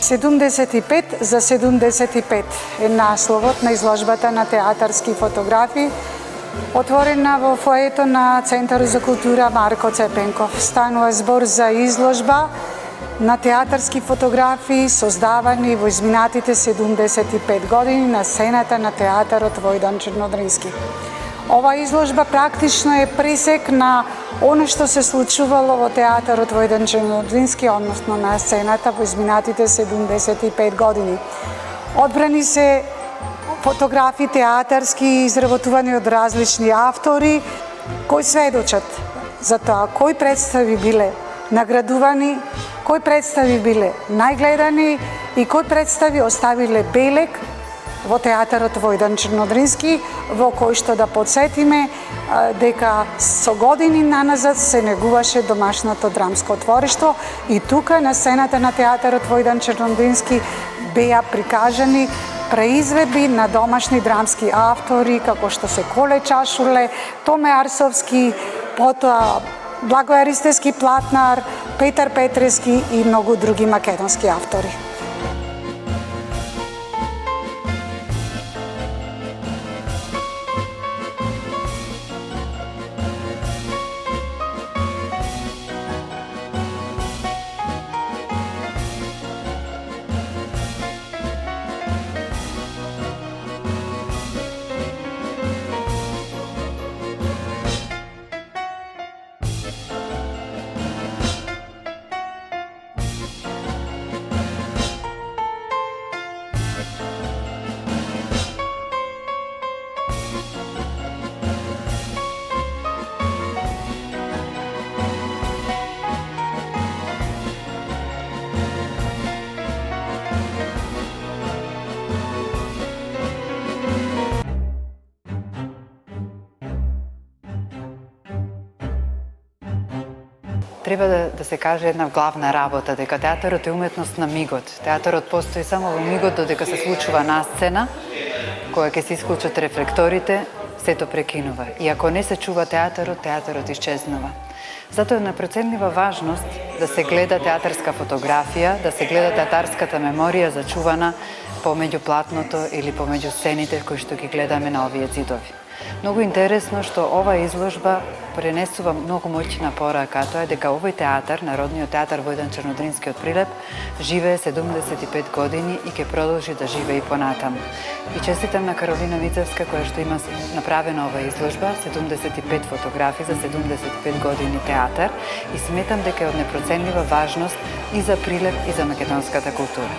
75 за 75 е насловот на изложбата на театарски фотографии, отворена во фоето на Центарот за култура Марко Цепенков. Станува збор за изложба на театарски фотографии создавани во изминатите 75 години на сцената на театарот Војдан Чернодрински. Ова изложба практично е пресек на оно што се случувало во театарот Војдан Чернодрински, односно на сцената во изминатите 75 години. Одбрани се фотографии театарски изработувани од различни автори кои сведочат за тоа кои представи биле наградувани, кои представи биле најгледани и кои представи оставиле белег во театарот Војдан Чернодрински, во кој што да подсетиме дека со години наназад се негуваше домашното драмско творештво и тука на сцената на театарот Војдан Чернодрински беа прикажани преизведби на домашни драмски автори како што се Коле Чашуле, Томе Арсовски, потоа Благој Аристевски Платнар, Петар Петрески и многу други македонски автори. Треба да се каже една главна работа, дека театарот е уметност на мигот. Театарот постои само во мигот додека се случува насцена, кога ќе се исклучат рефлекторите, сето прекинува. И ако не се чува театарот, театарот исчезнува. Затоа е на проценлива важност да се гледа театарска фотографија, да се гледа театарската меморија зачувана помеѓу платното или помеѓу сцените кои што ги гледаме на овие ѕидови. Многу интересно што ова изложба пренесува многу моќна порака, а тоа е дека овој театар, Народниот театар Војдан Чернодрински од Прилеп, живее 75 години и ќе продолжи да живее и понатаму. И честитам на Каролина Мицевска која што има направена ова изложба, 75 фотографии за 75 години театар, и сметам дека е од непроценлива важност и за Прилеп и за македонската култура.